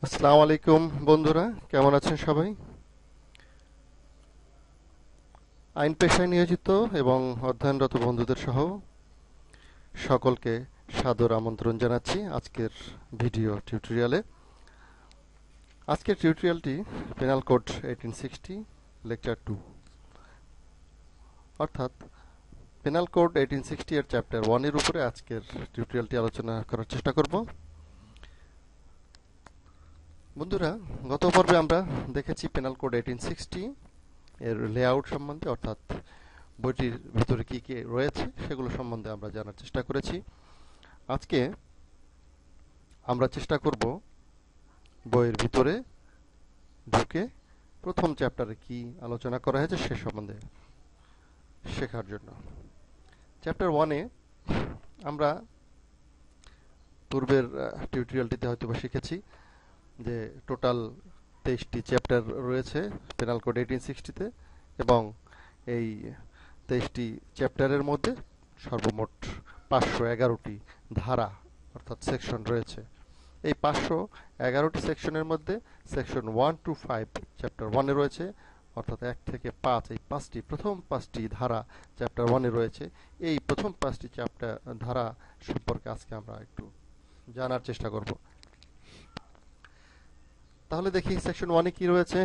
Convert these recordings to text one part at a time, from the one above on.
আসসালামু আলাইকুম বন্ধুরা, কেমন আছেন সবাই? আইন পেশায় নিয়োজিত এবং অধ্যয়নরত বন্ধুদের সহ সকলকে সাদর আমন্ত্রণ জানাচ্ছি আজকের ভিডিও টিউটোরিয়ালে। আজকের টিউটোরিয়ালটি পেনাল কোড 1860 লেকচার 2, অর্থাৎ পেনাল কোড 1860 এর চ্যাপ্টার 1 এর উপরে আজকের টিউটোরিয়ালটি আলোচনা করার চেষ্টা করব। বন্ধুরা, গত পর্বে আমরা দেখেছি পেনাল কোড 1860 এর লেআউট সম্বন্ধে, অর্থাৎ বইটির ভিতরে কি কি রয়েছে সেগুলো সম্বন্ধে আমরা জানার চেষ্টা করেছি। আজকে আমরা চেষ্টা করব বইয়ের ভিতরে ঢুকে প্রথম চ্যাপ্টারে কি আলোচনা করা হয়েছে সে সম্বন্ধে শেখার জন্য। চ্যাপ্টার 1-এ আমরা পূর্বের টিউটোরিয়ালটিতে হয়তো শিখেছি যে টোটাল 23টি চ্যাপ্টার রয়েছে পেনাল কোড 1860-তে, এবং এই 23টি চ্যাপ্টারের মধ্যে সর্বমোট 511টি ধারা অর্থাৎ সেকশন রয়েছে। এই 511টি সেকশনের মধ্যে সেকশন 1 টু 5 চ্যাপ্টার 1-এ রয়েছে, অর্থাৎ 1 থেকে 5, এই প্রথম 5টি ধারা চ্যাপ্টার 1-এ রয়েছে। এই প্রথম 5টি চ্যাপ্টার ধারা সম্পর্কে আজকে আমরা একটু জানার চেষ্টা করব। তাহলে দেখি সেকশন 1-এ কি রয়েছে।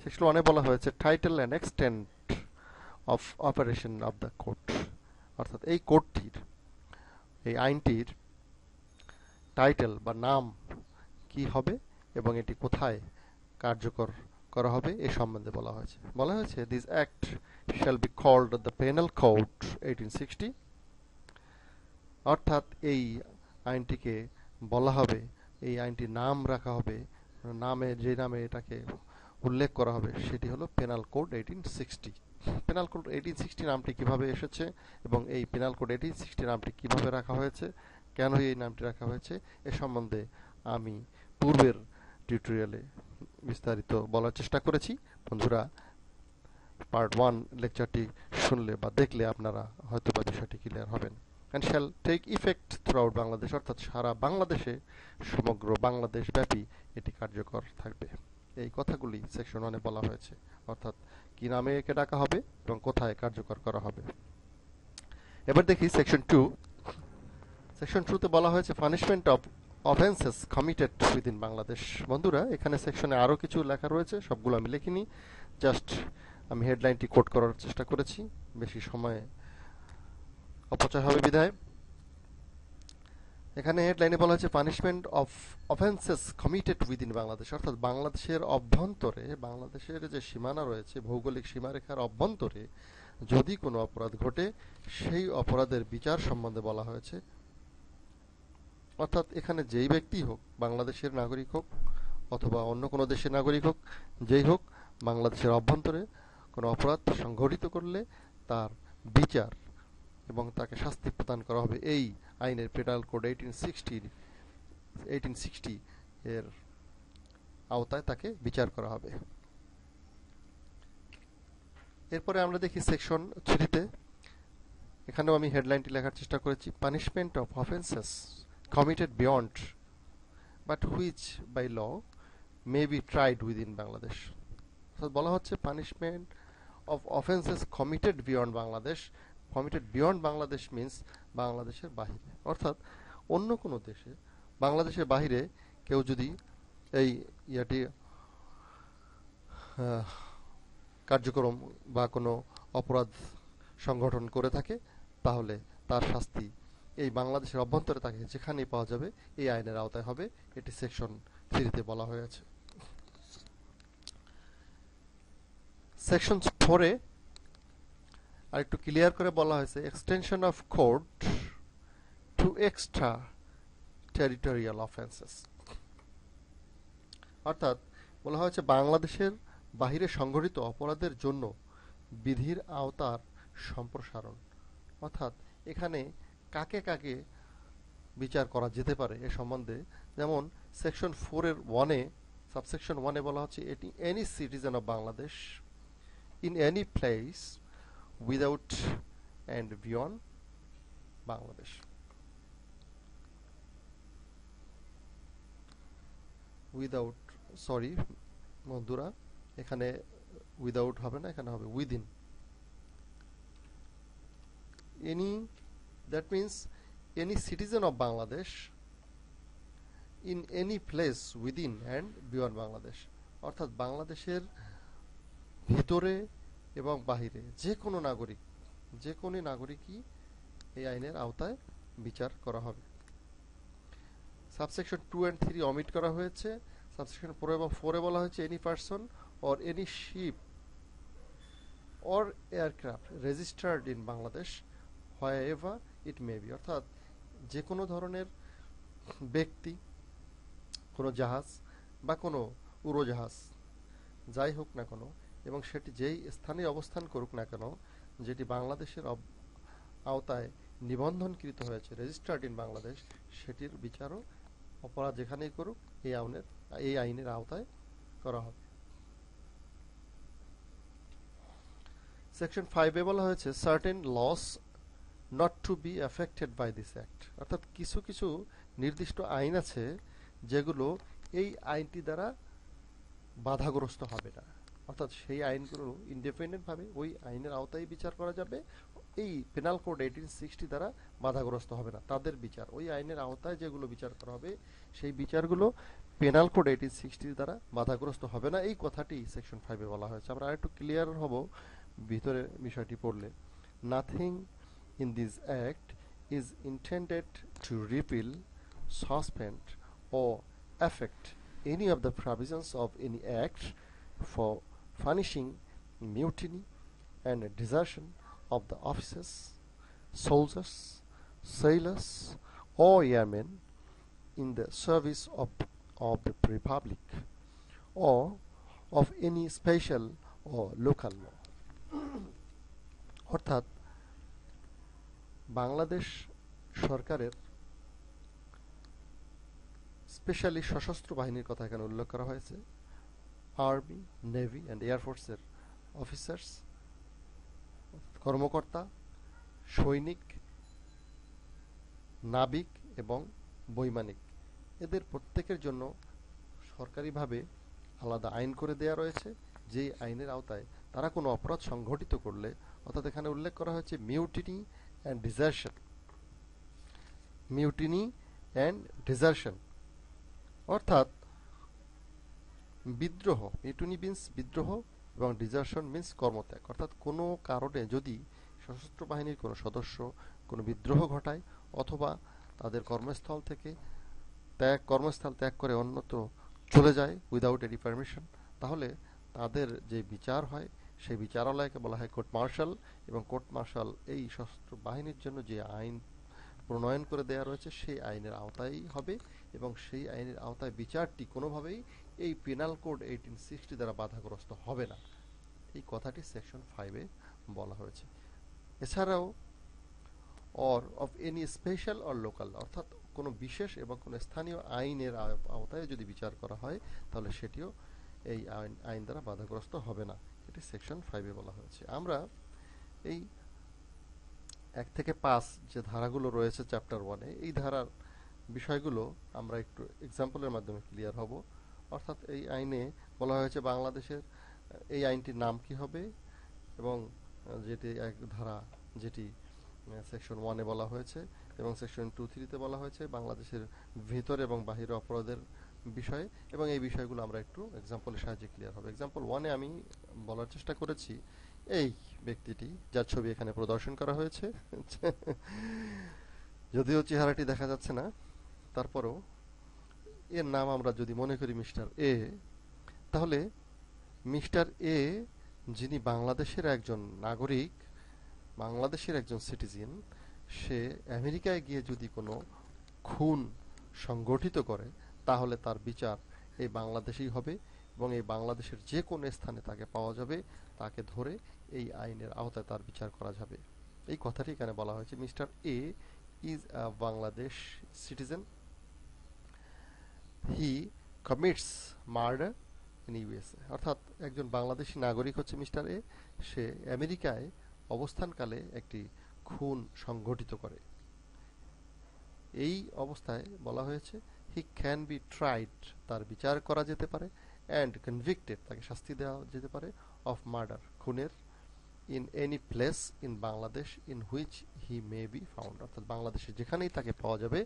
সেকশন 1-এ বলা হয়েছে title and extent of operation of the court, অর্থাৎ এই কোর্টটির, এই আইনটির টাইটেল বা নাম কি হবে এবং এটি কোথায় কার্যকর করা হবে এ সম্বন্ধে বলা হয়েছে this act shall be called the penal code 1860, অর্থাৎ এই আইনটিকে বলা হবে, এই আইনটির নাম রাখা হবে, যে নামে এটাকে উল্লেখ করা হবে সেটি হলো পেনাল কোড 1860। পেনাল কোড 1860 নামটি কিভাবে এসেছে এবং এই পেনাল কোড 1860 নামটি কিভাবে রাখা হয়েছে, কেন এই নামটি রাখা হয়েছে এ সম্বন্ধে আমি পূর্বের টিউটোরিয়ালে বিস্তারিত বলার চেষ্টা করেছি। বন্ধুরা, পার্ট 1 লেকচারটি শুনলে বা দেখলে আপনারা হয়তো বা বিষয়টি ক্লিয়ার হবেন। And shall take effect throughout Bangladesh, অর্থাৎ সারা বাংলাদেশে, সমগ্র বাংলাদেশ ব্যাপী এটি কার্যকর থাকবে। এই কথাগুলি সেকশন 1-এ বলা হয়েছে, অর্থাৎ কি নামে একে ডাকা হবে এবং কোথায় কার্যকর করা হবে। এবার দেখি সেকশন 2। সেকশন 2-তে বলা হয়েছে punishment of offences committed within Bangladesh. বন্ধুরা, এখানে সেকশনে আরও কিছু লেখা রয়েছে, সবগুলো আমি লিখিনি, জাস্ট আমি হেডলাইনটি কোট করার চেষ্টা করেছি, বেশি সময় অপচয় হবে বিধায়। এখানে হেডলাইনে বলা হয়েছে punishment of offences committed within Bangladesh, অর্থাৎ বাংলাদেশের অভ্যন্তরে, বাংলাদেশের যে সীমানা রয়েছে, ভৌগোলিক সীমারেখার অভ্যন্তরে যদি কোনো অপরাধ ঘটে সেই অপরাধের বিচার সম্বন্ধে বলা হয়েছে। অর্থাৎ এখানে যেই ব্যক্তি হোক, বাংলাদেশের নাগরিক হোক অথবা অন্য কোনো দেশের নাগরিক হোক, যেই হোক, বাংলাদেশের অভ্যন্তরে কোনো অপরাধ সংঘটিত করলে তার বিচার এবং তাকে শাস্তি প্রদান করা হবে এই আইনের, পেনাল কোড 1860 এর আওতায় তাকে বিচার করা হবে। এরপরে আমরা দেখি সেকশন 3-তে, এখানেও আমি হেডলাইনটি লেখার চেষ্টা করেছি, punishment of offences committed beyond but which by law may be tried within Bangladesh. অর্থাৎ বলা হচ্ছে punishment of offences committed beyond Bangladesh. Committed beyond Bangladesh means বাংলাদেশের বাহিরে, অর্থাৎ অন্য কোনো দেশে, বাংলাদেশের বাহিরে কেউ যদি এই ইয়াটি কার্যক্রম বা কোনো অপরাধ সংগঠন করে থাকে, তাহলে তার শাস্তি এই বাংলাদেশের অভ্যন্তরে তাকে যেখানেই পাওয়া যাবে এই আইনের আওতায় হবে। এটি সেকশন 3-তে বলা হয়েছে। সেকশন 4-এ আর একটু ক্লিয়ার করে বলা হয়েছে extension of court two extra territorial offences, অর্থাৎ বলা হয়েছে বাংলাদেশের বাহিরে সংঘটিত অপরাধের জন্য বিধির আওতার সম্প্রসারণ, অর্থাৎ এখানে কাকে কাকে বিচার করা যেতে পারে এ সম্বন্ধে। যেমন সেকশন 4-এর 1-এ, সাবসেকশন 1-এ বলা হচ্ছে এটি any citizen of Bangladesh in any place without and beyond Bangladesh, without, sorry বন্ধুরা, এখানে উইদাউট হবে না, এখানে হবে within any, that means any citizen of Bangladesh in any place within and beyond Bangladesh, অর্থাৎ বাংলাদেশের ভিতরে এবং বাহিরে যে কোনো নাগরিকই এই আইনের আওতায় বিচার করা হবে। সাবসেকশন 2 and 3 অমিট করা হয়েছে। সাবসেকশন 4 এবং 4 বলা হয়েছে any person or any ship or aircraft registered in Bangladesh wherever it may be, অর্থাৎ যে কোনো ধরনের ব্যক্তি, কোনো জাহাজ বা কোনো উড়োজাহাজ যাই হোক না কেন, এবং সেটি যেই স্থানে অবস্থান করুক না কেন, যেটি বাংলাদেশের আওতায় নিবন্ধনকৃত হয়েছে, রেজিস্টার্ড ইন বাংলাদেশ, সেটির বিচারও অপরাধ যেখানেই করুক এই আইনের আওতায় করা হবে। সেকশন 5 বলা হয়েছে certain laws not to be affected by this act, অর্থাৎ কিছু কিছু নির্দিষ্ট আইন আছে যেগুলো এই আইনটি দ্বারা বাধাগ্রস্ত হবে না, অর্থাৎ সেই আইনগুলো ইন্ডিপেন্ডেন্ট ভাবে ওই আইনের আওতায় বিচার করা যাবে, এই পেনাল কোড 1860 দ্বারা বাধাগ্রস্ত হবে না তাদের বিচার। ওই আইনের আওতায় যেগুলো বিচার করা হবে সেই বিচারগুলো পেনাল কোড 1860 দ্বারা বাধাগ্রস্ত হবে না, এই কথাটি সেকশন 5 বলা হয়েছে। আমরা আরেকটু ক্লিয়ার হব ভিতরে বিষয়টি পড়লে। Nothing in this act is intended to repeal, suspend or affect any of the provisions of any act for punishing mutiny and desertion of the officers, soldiers, sailors, or airmen in the service of the Republic, or of any special or local law. অর্থাৎ বাংলাদেশ সরকারের specially সশস্ত্র বাহিনীর কথা এখানে উল্লেখ করা হয়েছে, army, navy and এয়ারফোর্সের officers, কর্মকর্তা, সৈনিক, নাবিক এবং বৈমানিক, এদের প্রত্যেকের জন্য সরকারিভাবে আলাদা আইন করে দেয়া রয়েছে, যেই আইনের আওতায় তারা কোনো অপরাধ সংঘটিত করলে, অর্থাৎ এখানে উল্লেখ করা হয়েছে মিউটিনি অ্যান্ড ডিজার্শন, মিউটিনি অ্যান্ড ডিজার্শন অর্থাৎ বিদ্রোহ, মিউটিনি মিন্স বিদ্রোহ এবং ডিজার্শন মিন্স কর্মত্যাগ, অর্থাৎ কোনো কারণে যদি সশস্ত্র বাহিনীর কোনো সদস্য কোনো বিদ্রোহ ঘটায় অথবা তাদের কর্মস্থল ত্যাগ করে অন্যত্র চলে যায় উইদাউট এনি পারমিশন, তাহলে তাদের যে বিচার হয় সেই বিচারালয়কে বলা হয় কোর্ট মার্শাল, এবং কোর্ট মার্শাল এই সশস্ত্র বাহিনীর জন্য যে আইন প্রণয়ন করে দেয়া রয়েছে সেই আইনের আওতায় হবে, এবং সেই আইনের আওতায় বিচারটি কোনোভাবেই এই পেনাল কোড 1860 দ্বারা বাধাগ্রস্ত হবে না, এই কথাটি সেকশন 5 বলা হয়েছে। এছাড়াও or of any special or local, অর্থাৎ কোনো বিশেষ এবং কোনো স্থানীয় আইনের আওতায় যদি বিচার করা হয় তাহলে সেটিও এই আইন দ্বারা বাধাগ্রস্ত হবে না, এটি সেকশন 5 বলা হয়েছে। আমরা এই 1 থেকে 5 যে ধারাগুলো রয়েছে চ্যাপ্টার 1 এই ধারার বিষয়গুলো আমরা একটু এক্সাম্পলের মাধ্যমে ক্লিয়ার হব। অর্থাৎ এই আইনে বলা হয়েছে বাংলাদেশের এই আইনটির নাম কি হবে, এবং যেটি এক ধারা যেটি সেকশন 1 বলা হয়েছে, এবং সেকশন 2-3 বলা হয়েছে বাংলাদেশের ভিতরে এবং বাহিরে অপরাধের বিষয়ে, এবং এই বিষয়গুলো আমরা একটু এক্সাম্পলের সাহায্যে ক্লিয়ার হবে। এক্সাম্পল 1 আমি বলার চেষ্টা করেছি এই ব্যক্তিটি যার ছবি এখানে প্রদর্শন করা হয়েছে, যদিও চেহারাটি দেখা যাচ্ছে না, তারপরেও এর নাম আমরা যদি মনে করি মিস্টার এ, তাহলে মিস্টার এ যিনি বাংলাদেশের একজন নাগরিক, বাংলাদেশের একজন সিটিজেন, সে আমেরিকায় গিয়ে যদি কোনো খুন সংগঠিত করে তাহলে তার বিচার এই বাংলাদেশেই হবে, এবং এই বাংলাদেশের যে কোনো স্থানে তাকে পাওয়া যাবে, তাকে ধরে এই আইনের আওতায় তার বিচার করা যাবে, এই কথাটি এখানে বলা হয়েছে। Mister A is a Bangladesh citizen, he commits murder in USA, অর্থাৎ একজন বাংলাদেশী নাগরিক হচ্ছে মিস্টার এ, সে আমেরিকায় অবস্থানকালে একটি খুন সংঘটিত করে। এই অবস্থায় বলা হয়েছে হি ক্যান বি ট্রাইড, তার বিচার করা যেতে পারে, অ্যান্ড কনভিক্টেড, তাকে শাস্তি দেওয়া যেতে পারে, অফ মার্ডার, খুনের, in any place in Bangladesh in which he may be found, অর্থাৎ বাংলাদেশে যেখানেই তাকে পাওয়া যাবে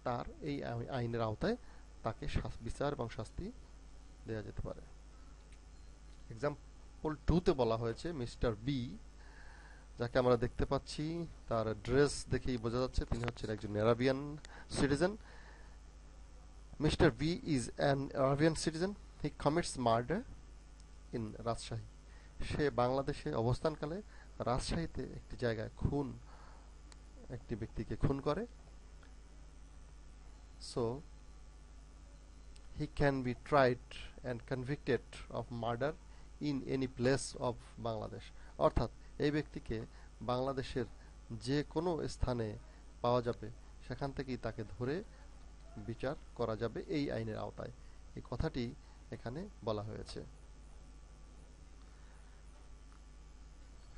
তার এই আইনের আওতায় তাকে বিচার এবং শাস্তি দেওয়া যেতে পারে। এক্সাম্পল 2-তে বলা হয়েছে মিস্টার বি, যাকে আমরা দেখতে পাচ্ছি, তার ড্রেস দেখেই বোঝা যাচ্ছে তিনি হচ্ছেন একজন Arabian citizen. Mister B is an Arabian citizen, he commits murder in Rajshahi, সে বাংলাদেশে অবস্থানকালে রাজশাহীতে একটি জায়গায় একটি ব্যক্তিকে খুন করে। So he can be tried and convicted of murder in any place of Bangladesh, অর্থাৎ এই ব্যক্তিকে বাংলাদেশের যে কোনো স্থানে পাওয়া যাবে সেখান থেকেই তাকে ধরে বিচার করা যাবে এই আইনের আওতায়। এই কথাটি এখানে বলা হয়েছে।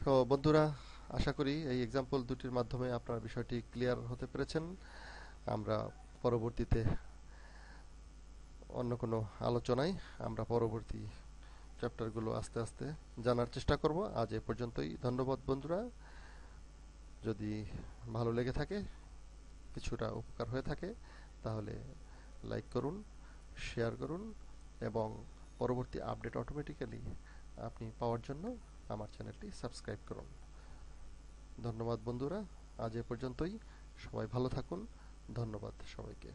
তো বন্ধুরা, আশা করি এই এক্সাম্পল দুটির মাধ্যমে আপনারা বিষয়টি ক্লিয়ার হতে পেরেছেন। আমরা পরবর্তীতে অন্য কোনো আলোচনায় আমরা পরবর্তী চ্যাপ্টারগুলো আস্তে আস্তে জানার চেষ্টা করব। আজ এ পর্যন্তই। ধন্যবাদ বন্ধুরা। যদি ভালো লেগে থাকে, কিছুটা উপকার হয়ে থাকে, তাহলে লাইক করুন, শেয়ার করুন এবং পরবর্তী আপডেট অটোমেটিক্যালি আপনি পাওয়ার জন্য আমার চ্যানেলটি সাবস্ক্রাইব করুন। ধন্যবাদ বন্ধুরা, আজ এ পর্যন্তই। সবাই ভালো থাকুন। ধন্যবাদ সবাইকে।